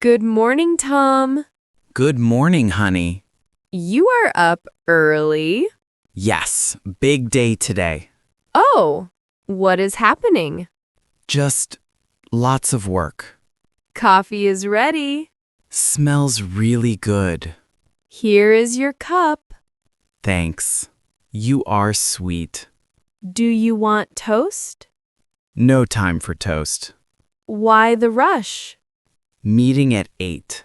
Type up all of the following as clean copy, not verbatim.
Good morning, Tom. Good morning, honey. You are up early. Yes, big day today. Oh, what is happening? Just lots of work. Coffee is ready. Smells really good. Here is your cup. Thanks. You are sweet. Do you want toast? No time for toast. Why the rush? Meeting at 8.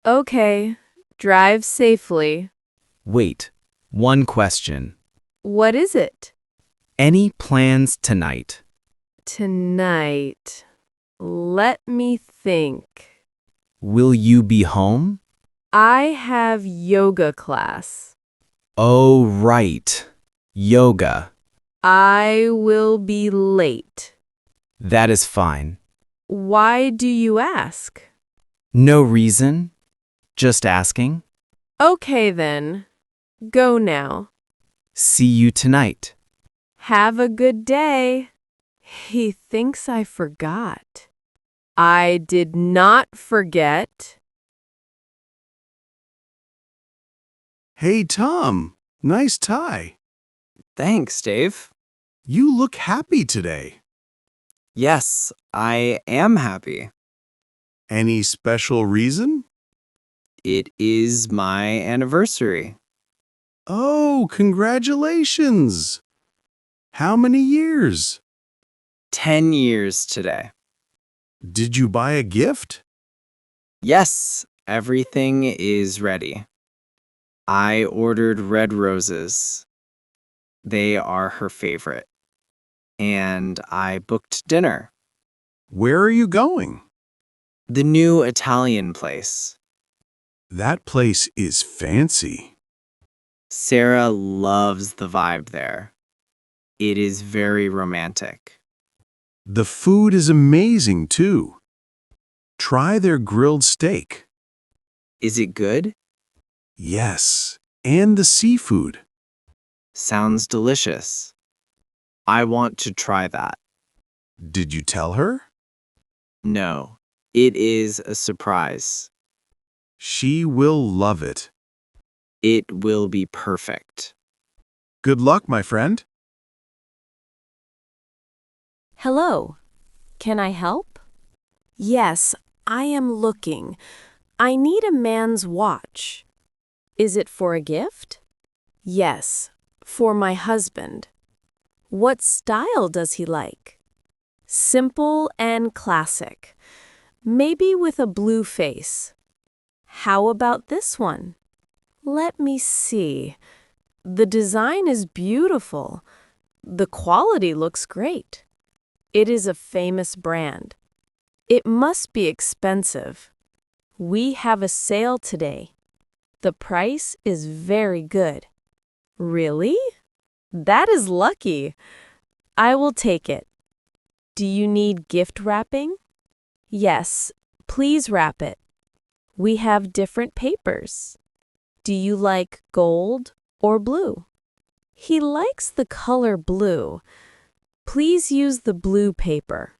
Okay, drive safely. Wait, one question. What is it? Any plans tonight? Tonight. Let me think. Will you be home? I have yoga class. Oh, right. Yoga. I will be late. That is fine. Why do you ask? No reason. Just asking. Okay then. Go now. See you tonight. Have a good day. He thinks I forgot. I did not forget. Hey, Tom. Nice tie. Thanks, Dave. You look happy today. Yes, I am happy. Any special reason? It is my anniversary. Oh, congratulations. How many years? 10 years today. Did you buy a gift? Yes, everything is ready. I ordered red roses. They are her favorite. And I booked dinner. Where are you going? The new Italian place. That place is fancy. Sarah loves the vibe there. It is very romantic. The food is amazing, too. Try their grilled steak. Is it good? Yes, and the seafood. Sounds delicious. I want to try that. Did you tell her? No, it is a surprise. She will love it. It will be perfect. Good luck, my friend. Hello. Can I help? Yes, I am looking. I need a man's watch. Is it for a gift? Yes, for my husband. What style does he like? Simple and classic. Maybe with a blue face. How about this one? Let me see. The design is beautiful. The quality looks great. It is a famous brand. It must be expensive. We have a sale today. The price is very good. Really? That is lucky. I will take it. Do you need gift wrapping? Yes, please wrap it. We have different papers. Do you like gold or blue? He likes the color blue. Please use the blue paper.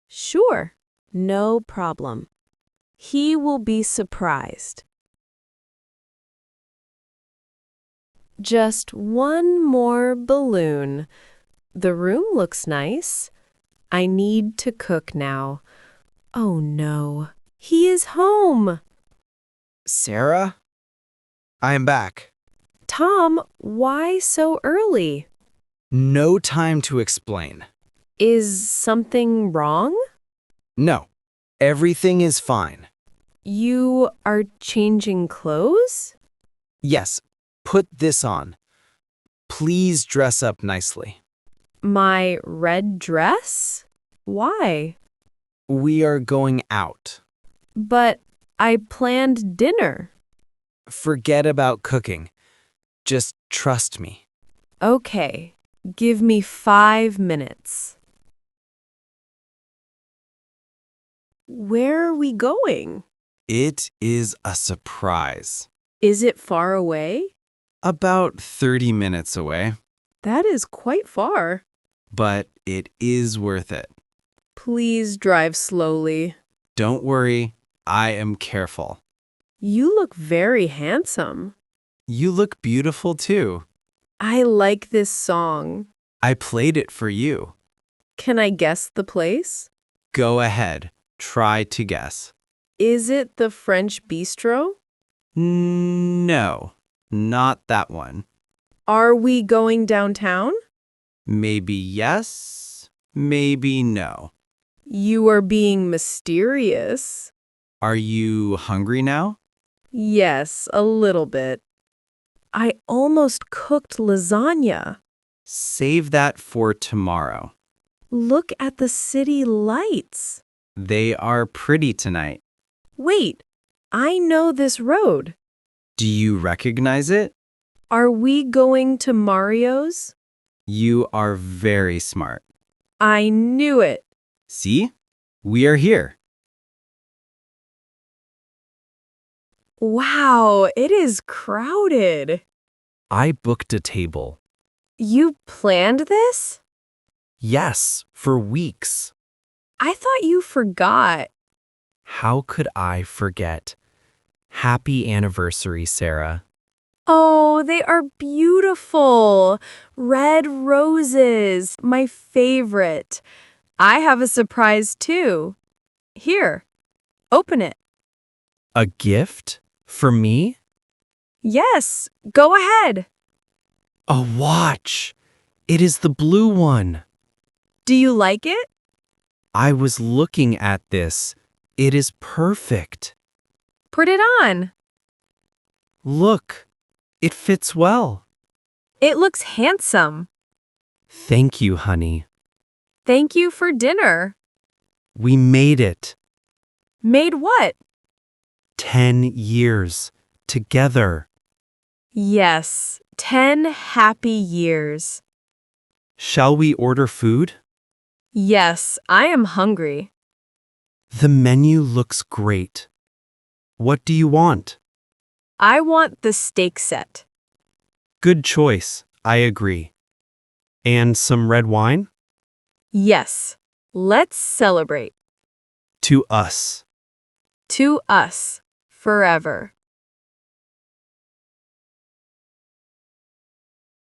Sure, no problem. He will be surprised. Just one more balloon. The room looks nice. I need to cook now. Oh no, he is home. Sarah? I am back. Tom, why so early? No time to explain. Is something wrong? No, everything is fine. You are changing clothes? Yes, put this on. Please dress up nicely. My red dress? Why? We are going out. But I planned dinner. Forget about cooking. Just trust me. Okay, give me 5 minutes. Where are we going? It is a surprise. Is it far away? About 30 minutes away, That is quite far. but it is worth it. Please drive slowly. Don't worry, I am careful. You look very handsome. You look beautiful too. I like this song. I played it for you. Can I guess the place? Go ahead. Try to guess. Is it the French bistro? No, not that one. Are we going downtown? Maybe yes, maybe no. You are being mysterious. Are you hungry now? Yes, a little bit. I almost cooked lasagna. Save that for tomorrow. Look at the city lights. They are pretty tonight. Wait, I know this road. Do you recognize it? Are we going to Mario's? You are very smart. I knew it. See? We are here. Wow, it is crowded. I booked a table. You planned this? Yes, for weeks. I thought you forgot. How could I forget? Happy anniversary, Sarah. Oh, they are beautiful. Red roses, my favorite. I have a surprise too. Here, open it. A gift? For me? Yes, go ahead. A watch! It is the blue one. Do you like it? I was looking at this. It is perfect. Put it on. Look, it fits well. It looks handsome. Thank you, honey. Thank you for dinner. We made it. Made what? 10 years. Together. Yes, 10 happy years. Shall we order food? Yes, I am hungry. The menu looks great. What do you want? I want the steak set. Good choice. I agree. And some red wine? Yes, let's celebrate. To us. To us, forever.